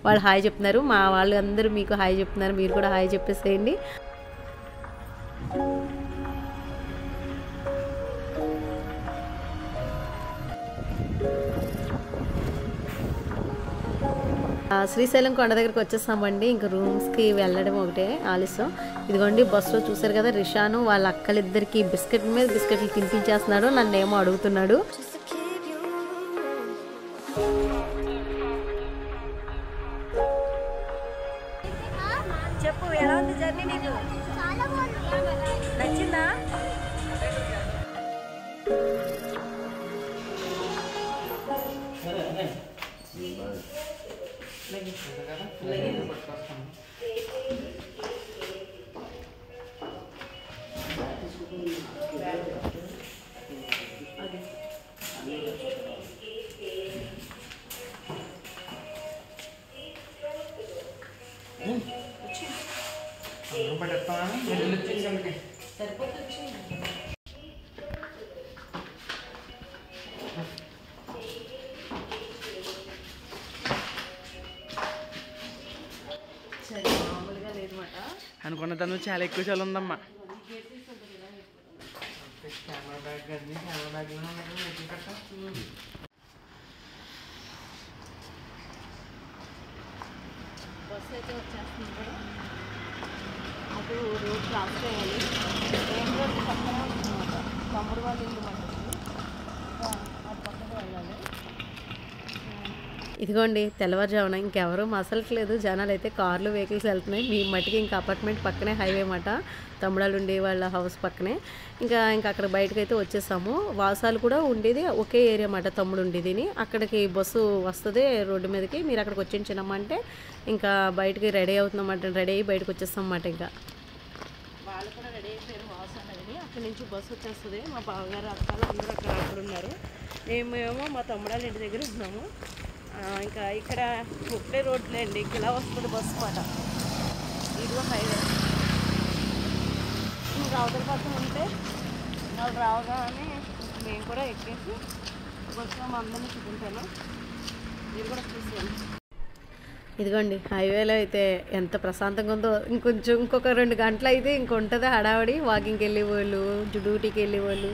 వాళ్ళు హాయ్ చెప్తున్నారు. మా వాళ్ళు అందరూ మీకు హాయ్ చెప్తున్నారు, మీరు కూడా హాయ్ చెప్పేసేయండి. శ్రీశైలం కొండ దగ్గరికి వచ్చేస్తామండి. ఇంకా రూమ్స్కి వెళ్ళడం ఒకటే ఆలస్యం. ఇదిగోండి బస్సులో చూసారు కదా, రిషాను వాళ్ళ అక్కలిద్దరికి బిస్కెట్ మీద బిస్కెట్లు తినిపించేస్తున్నాడు. నన్ను ఏమో అడుగుతున్నాడు. చెప్పు, ఎలా ఉంది జర్నీ? నీకు నచ్చిందా? అనుకున్న తను చాలా ఎక్కువ చాలా ఉందమ్మా. బస్సు అయితే వచ్చేస్తుంది. అటు రోడ్ క్రాస్ చేయాలి. మెయిన్ రోడ్ పక్కనే ఉంటుందన్నమాట. తమ్ముడు వాళ్ళ ఇల్లు ఉంటుంది. ఇంకా అటు పక్కకు వెళ్ళాలి. ఇదిగోండి తెల్లవారుజామున ఇంకెవరూ మసలట్లేదు. జనాలు అయితే కార్లు వెహికల్స్ వెళ్తున్నాయి. మీ మట్టికి ఇంకా అపార్ట్మెంట్ పక్కనే హైవే మాట, తమ్ముడాలు ఉండే వాళ్ళ హౌస్ పక్కనే. ఇంకా అక్కడ బయటకు అయితే వచ్చేసాము. వాసాలు కూడా ఉండేది ఒకే ఏరియా మాట, తమ్ముడు ఉండేది. అక్కడికి బస్సు వస్తుంది రోడ్డు మీదకి, మీరు అక్కడికి వచ్చించినమ్మా అంటే ఇంకా బయటకి రెడీ అవుతున్నామంట. రెడీ అయ్యి బయటకు వచ్చేస్తామన్నమాట. ఇంకా వాళ్ళు కూడా రెడీ అయిపోయారు వాసాలు అని. అక్కడి నుంచి బస్సు వచ్చేస్తుంది. మా బావగారు అక్కలు అందరూ అక్కడ ఉన్నారు. మేమేమో మా తమ్ముడాల ఇంటి దగ్గర ఉన్నాము. ఇంకా ఇక్కడ ఒకటే రోడ్లే అండి, ఇలా వస్తుంది బస్సు మాట. ఇదిగో హైవే. ఇంకా అవతల పక్కన ఉంటే వాళ్ళు రావగానే మేము కూడా ఎక్కేసి బస్సు అందరినీ చూపించాను. మీరు కూడా చూసాను. ఇదిగోండి హైవేలో అయితే ఎంత ప్రశాంతంగా ఉందో. ఇంకొక 2 గంటలు అయితే ఇంకొంటుంది హడావడి. వాకింగ్కి వెళ్ళేవాళ్ళు, డ్యూటీకి వెళ్ళేవాళ్ళు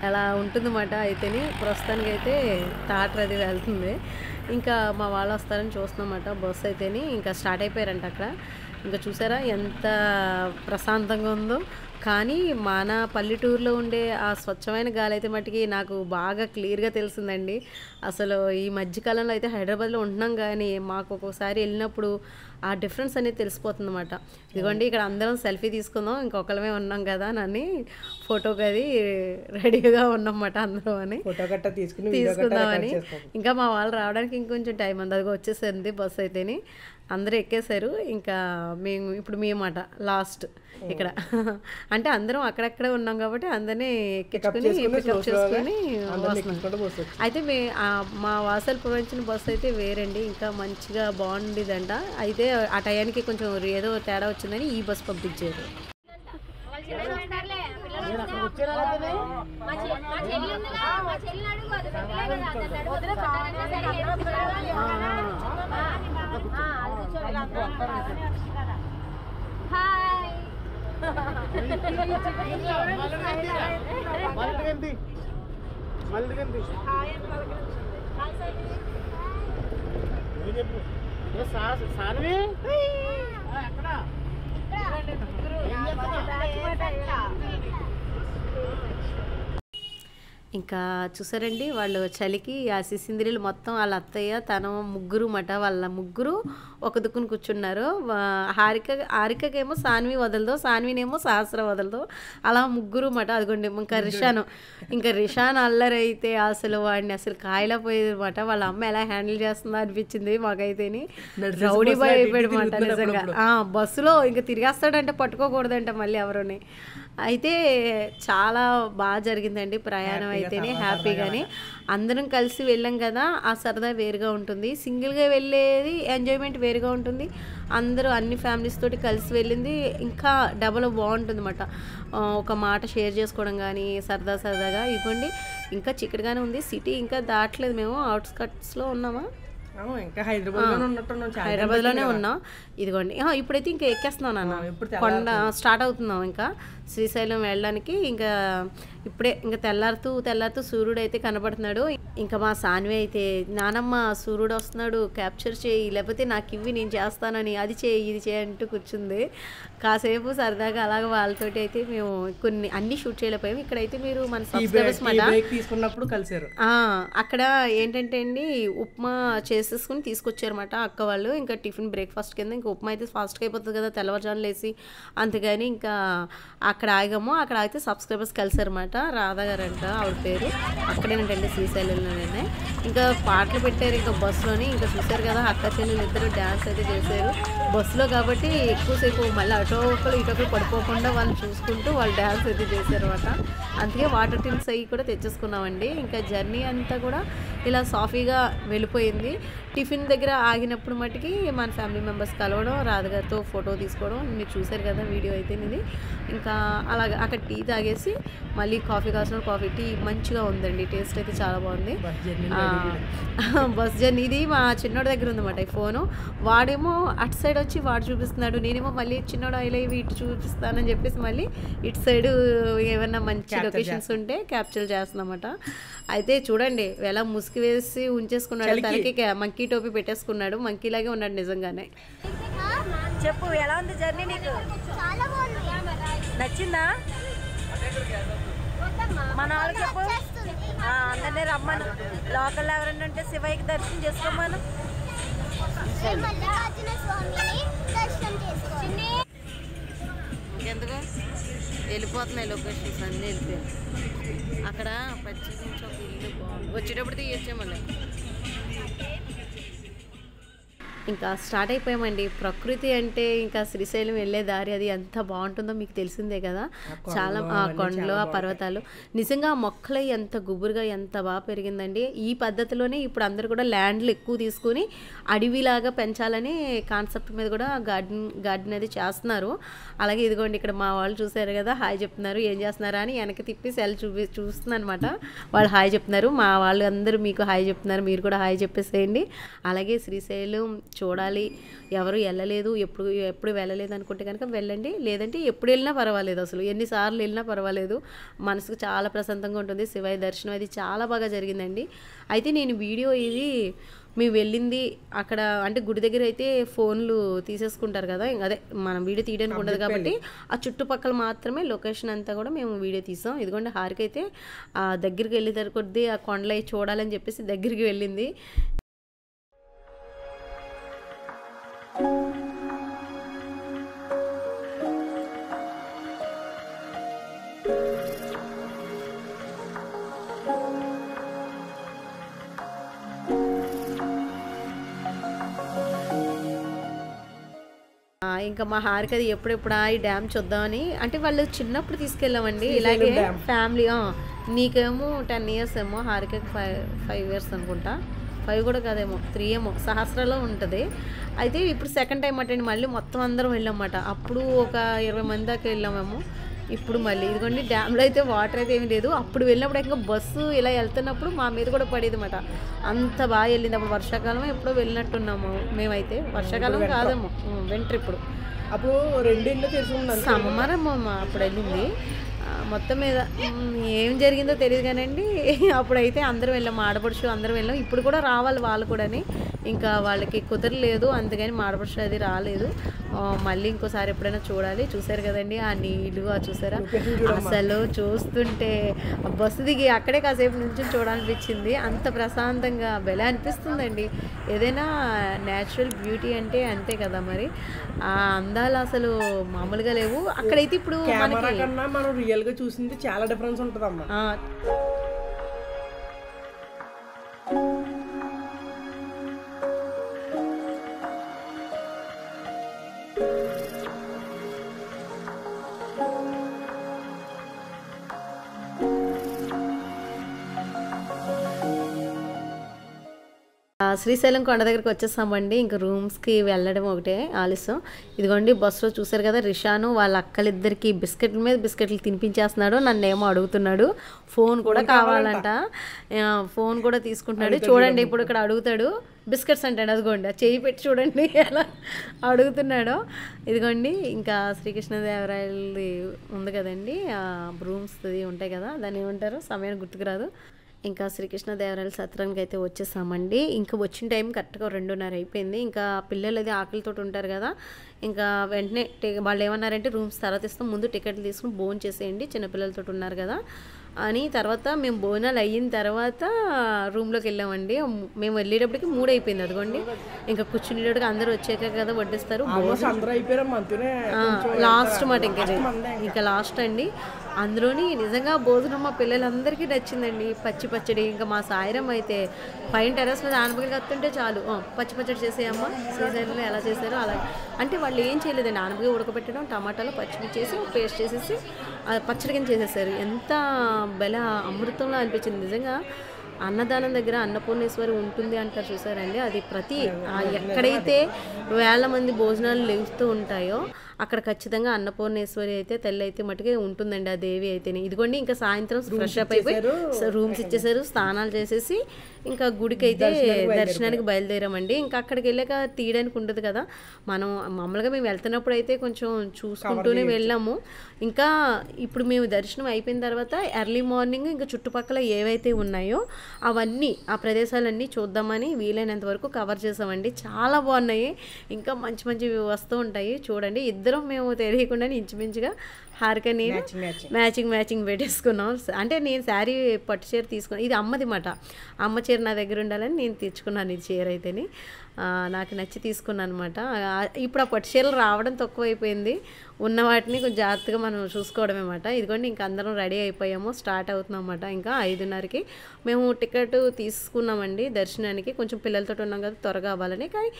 అలా ఉంటుందన్నమాట. అయితేనే ప్రస్తుతానికి అయితే టాటర్ అది వెళ్తుంది. ఇంకా మా వాళ్ళు వస్తారని చూస్తున్నామాట. బస్సు అయితేనే ఇంకా స్టార్ట్ అయిపోయారంట అక్కడ. ఇంకా చూసారా ఎంత ప్రశాంతంగా ఉందో. కానీ మన పల్లెటూరులో ఉండే ఆ స్వచ్ఛమైన గాలి అయితే మట్టుకి నాకు బాగా క్లియర్గా తెలిసిందండి. అసలు ఈ మధ్యకాలంలో అయితే హైదరాబాద్లో ఉంటున్నాం, కానీ మాకు ఒక్కొక్కసారి వెళ్ళినప్పుడు ఆ డిఫరెన్స్ అనేది తెలిసిపోతుంది అన్నమాట. ఇదిగోండి ఇక్కడ అందరం సెల్ఫీ తీసుకుందాం, ఇంకొకళ్ళమే ఉన్నాం కదా అని ఫోటోకి అది రెడీగా ఉన్నామన్నమాట అందరం అని తీసుకుందామని. ఇంకా మా వాళ్ళు రావడానికి ఇంకొంచెం టైం ఉంది. అదిగో వచ్చేసింది బస్సు అయితేని. అందరూ ఎక్కేశారు. ఇంకా ఇప్పుడు మేమాట లాస్ట్ ఇక్కడ. అంటే అందరం అక్కడక్కడే ఉన్నాం కాబట్టి అందరినీ ఎక్కించుకొని పికప్ చేసుకొని వస్తున్నాం. అయితే మా వాసాలు పురవించిన బస్సు అయితే వేరండి, ఇంకా మంచిగా బాగుండేదంట. అయితే ఆ టయానికి కొంచెం ఏదో తేడా వచ్చిందని ఈ బస్సు పంపించారు. ఇంకా చూసారండి వాళ్ళు చలికి ఆ సిసింద్రీలు మొత్తం వాళ్ళ అత్తయ్య తన ముగ్గురు మాట, వాళ్ళ ముగ్గురు ఒక దుక్కుని కూర్చున్నారు. హారికకేమో సాన్వి వదలదు, సాన్వినేమో సహస్ర వదలదు, అలా ముగ్గురు మాట. అదిగోండి ఇంకా రిషాన్ అల్లరి అయితే అసలు వాడిని అసలు కాయలా పోయేది మాట. వాళ్ళ అమ్మ ఎలా హ్యాండిల్ చేస్తుందో అనిపించింది మాకైతేని. రౌడీ బాయ్ అయిపోయాడు మాట నిజంగా. బస్సులో ఇంకా తిరిగేస్తాడంటే పట్టుకోకూడదంట మళ్ళీ ఎవరోని. అయితే చాలా బాగా జరిగిందండి ప్రయాణం అయితేనే, హ్యాపీగానే. అందరం కలిసి వెళ్ళాం కదా, ఆ సరదా వేరుగా ఉంటుంది. సింగిల్గా వెళ్ళేది ఎంజాయ్మెంట్ వేరుగా ఉంటుంది. అందరూ అన్ని ఫ్యామిలీస్ తోటి కలిసి వెళ్ళింది ఇంకా డబల్ బాగుంటుంది అన్నమాట. ఒక మాట షేర్ చేసుకోవడం కానీ సరదాగా. ఇవ్వండి ఇంకా చిక్కడిగానే ఉంది. సిటీ ఇంకా దాటలేదు, మేము అవుట్స్కట్స్లో ఉన్నామా. ఇంకా హైదరాబాద్లోనే ఉన్నట్టున్నాం, హైదరాబాద్లోనే ఉన్నాం. ఇదిగోండి ఇప్పుడైతే ఇంకా ఎక్కేస్తున్నాం నాన్న, కొండ స్టార్ట్ అవుతున్నాం ఇంకా శ్రీశైలం వెళ్ళడానికి. ఇంకా ఇప్పుడే ఇంకా తెల్లారుతూ సూర్యుడు అయితే కనబడుతున్నాడు. ఇంకా మా సాన్వి అయితే నానమ్మ సూర్యుడు వస్తున్నాడు క్యాప్చర్ చేయి, లేకపోతే నాకు ఇవి నేను చేస్తానని, అది చేయి ఇది చేయి అంటూ కూర్చుంది. కాసేపు సరదాగా అలాగ వాళ్ళతోటి అయితే మేము అన్ని షూట్ చేయలేకపోయాము. ఇక్కడైతే మీరు మన సబ్స్క్రైబర్స్ తీసుకున్నప్పుడు కలిసారు. అక్కడ ఏంటంటే అండి ఉప్మా చేసేసుకుని తీసుకొచ్చారన్నమాట అక్క వాళ్ళు. ఇంకా టిఫిన్ బ్రేక్ఫాస్ట్ కింద ఇంకా ఉప్మా అయితే ఫాస్ట్గా అయిపోతుంది కదా తెల్లవారుజామున లేసి, అంతేగాని ఇంకా అక్కడ ఆగాము. అక్కడ అయితే సబ్స్క్రైబర్స్ కలిసారన్నమాట. రాధా గారు అంట ఆవిడ పేరు, అక్కడేనంటండి శ్రీశైలంలోనే. ఇంకా పాటలు పెట్టారు ఇంకా బస్సులోని. ఇంకా చూసారు కదా అక్క చెల్లెలు ఇద్దరు డ్యాన్స్ అయితే చేశారు బస్సులో, కాబట్టి ఎక్కువసేపు మళ్ళీ అటో ఒకరు ఇటొకరు పడిపోకుండా వాళ్ళు చూసుకుంటూ వాళ్ళు డ్యాన్స్ అయితే చేశారన్నమాట. అందుకే వాటర్ టిన్స్ అవి కూడా తెచ్చేసుకున్నామండి. ఇంకా జర్నీ అంతా కూడా ఇలా సాఫీగా వెళ్ళిపోయింది. టిఫిన్ దగ్గర ఆగినప్పుడు మటుకి మన ఫ్యామిలీ మెంబర్స్ కలవడం, రాధగారితో ఫోటో తీసుకోవడం మీరు చూసారు కదా వీడియో అయితే ఇది. ఇంకా అలాగ అక్కడ టీ తాగేసి మళ్ళీ కాఫీ కావాల్సిన కాఫీ, టీ మంచిగా ఉందండి, టేస్ట్ అయితే చాలా బాగుంది. బస్ జర్నీ ఇది మా చిన్నోడి దగ్గర ఉందన్నమాట ఈ ఫోను. వాడేమో అటు సైడ్ వచ్చి వాడు చూపిస్తున్నాడు, నేనేమో మళ్ళీ చిన్నోడు ఇలా ఇటు చూపిస్తానని చెప్పేసి మళ్ళీ ఇటు సైడు ఏమన్నా మంచి లొకేషన్స్ ఉంటే క్యాప్చర్ చేస్తున్నమాట. అయితే చూడండి ఎలా ముసుగు వేసి ఉంచేసుకున్నాడు, తనకి మంకీ టోపీ పెట్టేసుకున్నాడు, మంకీలాగే ఉన్నాడు నిజంగానే. చెప్పు ఎలా ఉంది జర్నీ, నీకు నచ్చిందా? మన వాళ్ళకి చెప్పు, అందరినీ రమ్మను, లోకల్ ఎవరైనా ఉంటే శివయ్యకి దర్శనం చేసుకోమను. ఎందుకు వెళ్ళిపోతున్నాయి లొకేషన్స్ అన్నీ వెళ్ళిపోయాయి. అక్కడ పచ్చి నుంచి ఒక ఇల్లు బాగుంది, వచ్చేటప్పుడు తీయొచ్చే మళ్ళీ. ఇంకా స్టార్ట్ అయిపోయామండి. ప్రకృతి అంటే ఇంకా శ్రీశైలం వెళ్ళే దారి అది ఎంత బాగుంటుందో మీకు తెలిసిందే కదా. చాలా ఆ కొండలు ఆ పర్వతాలు నిజంగా ఆ మొక్కలు ఎంత గుబురుగా ఎంత బాగా పెరిగిందండి. ఈ పద్ధతిలోనే ఇప్పుడు అందరూ కూడా ల్యాండ్లు ఎక్కువ తీసుకుని అడవిలాగా పెంచాలని కాన్సెప్ట్ మీద కూడా గార్డెన్ అది చేస్తున్నారు. అలాగే ఇదిగోండి ఇక్కడ మా వాళ్ళు చూసారు కదా హాయ్ చెప్తున్నారు, ఏం చేస్తున్నారా అని వెనక్కి తిప్పి సెల్ చూస్తున్నాను అనమాట. వాళ్ళు హాయ్ చెప్తున్నారు, మా వాళ్ళు అందరూ మీకు హాయ్ చెప్తున్నారు, మీరు కూడా హాయ్ చెప్పేసేయండి. అలాగే శ్రీశైలం చూడాలి, ఎవరు వెళ్ళలేదు ఎప్పుడు వెళ్ళలేదు అనుకుంటే కనుక వెళ్ళండి, లేదంటే ఎప్పుడు వెళ్ళినా పర్వాలేదు, అసలు ఎన్నిసార్లు వెళ్ళినా పర్వాలేదు, మనసుకు చాలా ప్రశాంతంగా ఉంటుంది. శివయ్య దర్శనం అది చాలా బాగా జరిగిందండి. అయితే నేను వీడియో ఇది మేము వెళ్ళింది అక్కడ అంటే గుడి దగ్గర అయితే ఫోన్లు తీసేసుకుంటారు కదా, అదే మనం వీడియో తీయడానికి ఉండదు కాబట్టి ఆ చుట్టుపక్కల మాత్రమే లొకేషన్ అంతా కూడా మేము వీడియో తీసాం. ఇదిగోండి హారిక అయితే ఆ దగ్గరికి వెళ్ళే కొద్దీ ఆ కొండలు చూడాలని చెప్పేసి దగ్గరికి వెళ్ళింది. ఇంకా మా హారికది ఎప్పుడెప్పుడు ఈ డ్యామ్ చూద్దామని, అంటే వాళ్ళు చిన్నప్పుడు తీసుకెళ్ళామండి ఇలాగే ఫ్యామిలీ. నీకేమో 10 years ఏమో, హారికకి 5 years అనుకుంటా, 5 కూడా కాదేమో 3 ఏమో, సహస్రలో ఉంటుంది. అయితే ఇప్పుడు సెకండ్ టైం అటండి మళ్ళీ మొత్తం అందరం వెళ్ళామన్నమాట. అప్పుడు ఒక 20 మంది దాకా వెళ్ళామేమో. ఇప్పుడు మళ్ళీ ఇదిగోండి డ్యామ్లో అయితే వాటర్ అయితే ఏమీ లేదు. అప్పుడు వెళ్ళినప్పుడు ఇంకా బస్సు ఇలా వెళ్తున్నప్పుడు మా మీద కూడా పడేది అన్నమాట, అంత బాగా వెళ్ళింది. అప్పుడు వర్షాకాలం ఎప్పుడో వెళ్ళినట్టున్నాము మేమైతే, వర్షాకాలం కాదేమో వింటర్. ఇప్పుడు అప్పుడు 2 ఇళ్ళు తెలుసుకున్నాను, సమ్మరమ్మా అప్పుడు వెళ్ళింది. మొత్తం మీద ఏం జరిగిందో తెలియదు కానండి, అప్పుడైతే అందరం వెళ్ళాం, ఆడపడుచు అందరం వెళ్ళాం. ఇప్పుడు కూడా రావాలి వాళ్ళు కూడాని, ఇంకా వాళ్ళకి కుదరలేదు, అందుకని ఆడపడుచు అది రాలేదు. మళ్ళీ ఇంకోసారి ఎప్పుడైనా చూడాలి. చూసారు కదండి ఆ నీళ్ళు, చూసారా అసలు చూస్తుంటే బస్సు దిగి అక్కడే కాసేపు నుంచి చూడాలనిపించింది. అంత ప్రశాంతంగా భలే అనిపిస్తుందండి. ఏదైనా న్యాచురల్ బ్యూటీ అంటే అంతే కదా మరి, ఆ అందాలు అసలు మామూలుగా లేవు. అక్కడైతే ఇప్పుడు మనం రియల్ గా చూసింది చాలా డిఫరెన్స్ ఉంటుందమ్మా. శ్రీశైలం కొండ దగ్గరికి వచ్చేసామండి. ఇంకా రూమ్స్కి వెళ్ళడం ఒకటే ఆలస్యం. ఇదిగోండి బస్సులో చూసారు కదా, రిషాను వాళ్ళ అక్కలిద్దరికి బిస్కెట్ల మీద బిస్కెట్లు తినిపించేస్తున్నాడు. నన్నేమో అడుగుతున్నాడు, ఫోన్ కూడా కావాలంట. ఫోన్ కూడా తీసుకుంటున్నాడు. చూడండి ఇప్పుడు ఇక్కడ అడుగుతాడు బిస్కెట్స్ అంటాడు. అదిగోండి చెయ్యి పెట్టి చూడండి ఎలా అడుగుతున్నాడో. ఇదిగోండి ఇంకా శ్రీకృష్ణదేవరాయలది ఉంది కదండి, రూమ్స్ది ఉంటాయి కదా, దాన్ని ఏమంటారు సమయానికి గుర్తుకురాదు. ఇంకా శ్రీకృష్ణదేవరాయల సత్రానికి అయితే వచ్చేసామండి. ఇంకా వచ్చిన టైం కరెక్ట్గా 2:30 అయిపోయింది. ఇంకా పిల్లలు అది ఆకలితో ఉంటారు కదా, ఇంకా వెంటనే వాళ్ళు ఏమన్నారంటే రూమ్స్ తర్వాత ఇస్తాం, ముందు టికెట్లు తీసుకుని భోజనం చేసేయండి, చిన్నపిల్లలతో ఉన్నారు కదా అని. తర్వాత మేము భోజనాలు అయిన తర్వాత రూమ్లోకి వెళ్ళామండి. మేము వెళ్ళేటప్పటికి 3 అయిపోయింది. అదిగోండి ఇంకా కూర్చునేటప్పటికి అందరూ వచ్చాక కదా వడ్డిస్తారు. లాస్ట్ మాట ఇంకా లాస్ట్ అండి. అందులోని నిజంగా భోజనం మా పిల్లలందరికీ నచ్చిందండి. పచ్చడి ఇంకా మా సాయిరం అయితే పైన టెర్రస్ మీద ఆనపకాయలు కత్తుంటే చాలు, పచ్చడి చేసేయమ్మా, శ్రీశైలంలో ఎలా చేశారో అలా. అంటే వాళ్ళు ఏం చేయలేదండి, ఆనపకాయ ఉడకబెట్టడం, టమాటాలు పచ్చిమిర్చి చేసి పేస్ట్ చేసేసి పచ్చడి కింద చేసేసారు. ఎంత బెల అమృతంలో అనిపించింది నిజంగా. అన్నదానం దగ్గర అన్నపూర్ణేశ్వరి ఉంటుంది అంటారు చూసారండి, అది ప్రతి ఎక్కడైతే వేల మంది భోజనాలు లేస్తూ ఉంటాయో అక్కడ ఖచ్చితంగా అన్నపూర్ణేశ్వరి అయితే తల్లి అయితే మటుకే ఉంటుందండి, ఆ దేవి అయితేనే. ఇదిగోండి ఇంకా సాయంత్రం ఫ్రెష్ అప్ అయిపోయి రూమ్స్ ఇచ్చేసారు, స్నానాలు చేసేసి ఇంకా గుడికి అయితే దర్శనానికి బయలుదేరామండి. ఇంకా అక్కడికి వెళ్ళాక తీయడానికి ఉండదు కదా, మనం మామూలుగా మేము వెళ్తున్నప్పుడు అయితే కొంచెం చూసుకుంటూనే వెళ్ళాము. ఇంకా ఇప్పుడు మేము దర్శనం అయిపోయిన తర్వాత ఎర్లీ మార్నింగ్ ఇంకా చుట్టుపక్కల ఏవైతే ఉన్నాయో అవన్నీ ఆ ప్రదేశాలన్నీ చూద్దామని వీలైనంత వరకు కవర్ చేసామండి. చాలా బాగున్నాయి, ఇంకా మంచి మంచివి వస్తూ ఉంటాయి. చూడండి ఇద్దరం మేము తెలియకుండా ఇంచుమించుగా హారిక నేను మ్యాచింగ్ పెట్టేసుకున్నాం. అంటే నేను శారీ పట్టు చీర తీసుకున్నాను, ఇది అమ్మది మాట, అమ్మ చీర నా దగ్గర ఉండాలని నేను తెచ్చుకున్నాను. ఈ చీర అయితేనే నాకు నచ్చి తీసుకున్నాను అనమాట. ఇప్పుడు ఆ పట్టు చీరలు రావడం తక్కువైపోయింది, ఉన్న వాటిని కొంచెం జాగ్రత్తగా మనం చూసుకోవడమే అన్నమాట. ఇదిగోండి ఇంకా అందరం రెడీ అయిపోయాము, స్టార్ట్ అవుతున్నాం అన్నమాట. ఇంకా 5:30కి మేము టికెట్ తీసుకున్నామండి దర్శనానికి. కొంచెం పిల్లలతో ఉన్నాం కదా త్వరగా అవ్వాలని, కానీ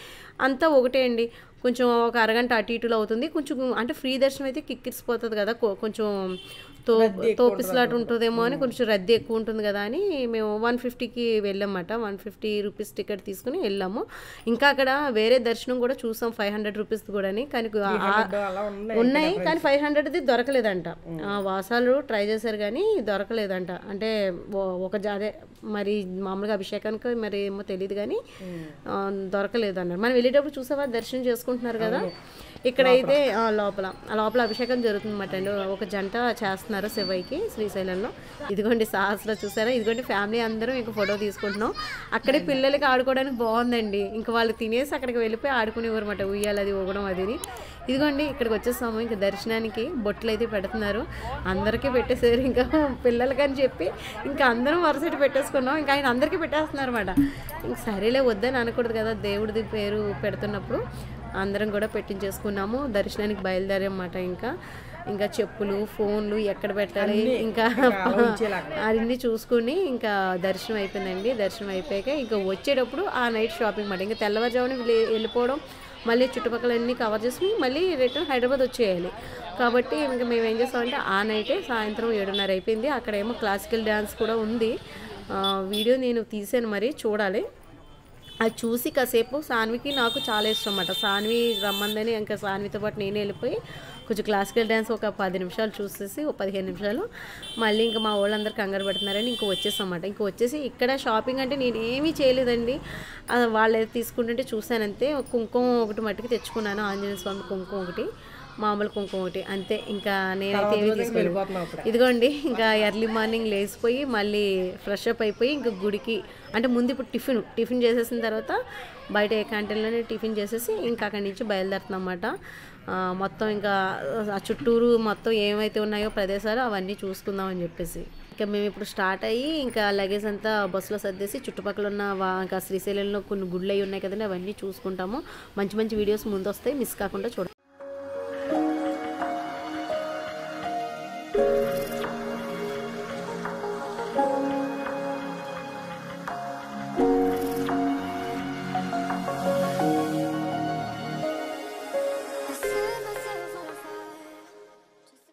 అంతా ఒకటే అండి, కొంచెం ఒక అరగంట అటు ఇటులో అవుతుంది. కొంచెం అంటే ఫ్రీ దర్శనం అయితే కిక్కిరిసిపోతుంది కదా, కొంచెం తోపిస్లాట్ ఉంటుందేమో అని, కొంచెం రద్దీ ఎక్కువ ఉంటుంది కదా అని మేము 150కి వెళ్ళామన్నమాట. 150 రూపీస్ టికెట్ తీసుకుని వెళ్ళాము. ఇంకా అక్కడ వేరే దర్శనం కూడా చూసాం 500 రూపీస్ కూడా, కానీ ఉన్నాయి కానీ 500ది దొరకలేదంట. వాసాలు ట్రై చేశారు కానీ దొరకలేదంట. అంటే అదే మరి మామూలుగా అభిషేకానికి మరి ఏమో తెలియదు కానీ దొరకలేదు అన్నారు. మనం వెళ్ళేటప్పుడు చూసావా దర్శనం చేసుకుంటున్నారు కదా, ఇక్కడైతే లోపల అభిషేకం జరుగుతుంది అన్నమాట అండి. ఒక జంట చేస్తున్నారు శివయ్యకి శ్రీశైలంలో. ఇదిగోండి సాహస్లో చూసారా, ఇదిగోండి ఫ్యామిలీ అందరం ఇంకా ఫోటో తీసుకుంటున్నాం. అక్కడే పిల్లలకి ఆడుకోవడానికి బాగుందండి. ఇంకా వాళ్ళు తినేసి అక్కడికి వెళ్ళిపోయి ఆడుకునేవారు అన్నమాట, ఉయ్యాలి అది ఊగడం అదిని. ఇదిగోండి ఇక్కడికి వచ్చేసాము. ఇంకా దర్శనానికి బొట్లు అయితే పెడుతున్నారు, అందరికీ పెట్టేసారు. ఇంకా పిల్లలకి అని చెప్పి ఇంకా అందరం వరుసటి పెట్టేసుకున్నాం. ఇంకా ఆయన అందరికీ పెట్టేస్తున్నారు అన్నమాట. ఇంక సరేలే వద్దని అనకూడదు కదా, దేవుడిది పేరు పెడుతున్నప్పుడు అందరం కూడా పెట్టించేసుకున్నాము. దర్శనానికి బయలుదేరమాట. ఇంకా చెప్పులు, ఫోన్లు ఎక్కడ పెట్టాలి ఇంకా అన్నీ చూసుకుని ఇంకా దర్శనం అయిపోయిందండి. దర్శనం అయిపోయాక ఇంకా వచ్చేటప్పుడు ఆ నైట్ షాపింగ్ మాట, ఇంకా తెల్లవారుజామున వెళ్ళిపోవడం, మళ్ళీ చుట్టుపక్కలన్నీ కవర్ చేసుకుని మళ్ళీ రిటర్న్ హైదరాబాద్ వచ్చేయాలి. కాబట్టి ఇంకా మేము ఏం చేస్తామంటే ఆ నైటే సాయంత్రం 7:30 అయిపోయింది. అక్కడేమో క్లాసికల్ డ్యాన్స్ కూడా ఉంది, వీడియో నేను తీసాను, మరి చూడాలి. అది చూసి కాసేపు సాన్వికి నాకు చాలా ఇష్టం అన్నమాట. సాన్వి రమ్మందని ఇంకా సాన్వితో పాటు నేనే వెళ్ళిపోయి కొంచెం క్లాసికల్ డ్యాన్స్ ఒక 10 నిమిషాలు చూసేసి, ఒక 15 నిమిషాలు మళ్ళీ ఇంకా మా వాళ్ళందరూ కంగారు పడుతున్నారని ఇంక వచ్చేసామన్నమాట. ఇంక వచ్చేసి ఇక్కడ షాపింగ్ అంటే నేను ఏమీ చేయలేదండి, వాళ్ళు తీసుకుంటుంటే చూశానంతే. కుంకుమ ఒకటి మట్టుకు తెచ్చుకున్నాను, ఆంజనేయ స్వామి కుంకుమ ఒకటి, మామూలు కుంకుమ ఒకటి అంతే. ఇంకా నేనైతే ఏమి తీసుకెళ్ళిపోతున్నాను. ఇదిగోండి ఇంకా ఎర్లీ మార్నింగ్ లేచిపోయి మళ్ళీ ఫ్రెష్ అప్ అయిపోయి ఇంకా గుడికి, అంటే ముందు ఇప్పుడు టిఫిన్ చేసేసిన తర్వాత బయట ఏ క్యాంటీన్లోనే టిఫిన్ చేసేసి ఇంకా అక్కడి నుంచి బయలుదేరుతున్నాం అన్నమాట. మొత్తం ఇంకా ఆ చుట్టూరు మొత్తం ఏమైతే ఉన్నాయో ప్రదేశాలు అవన్నీ చూసుకుందామని చెప్పేసి ఇంకా మేము ఇప్పుడు స్టార్ట్ అయ్యి ఇంకా లగేజ్ అంతా బస్సులో సర్దేసి చుట్టుపక్కల ఉన్న ఇంకా శ్రీశైలంలో కొన్ని గుళ్ళు అయి ఉన్నాయి కదండి, అవన్నీ చూసుకుంటాము. మంచి మంచి వీడియోస్ ముందు వస్తాయి, మిస్ కాకుండా చూడండి.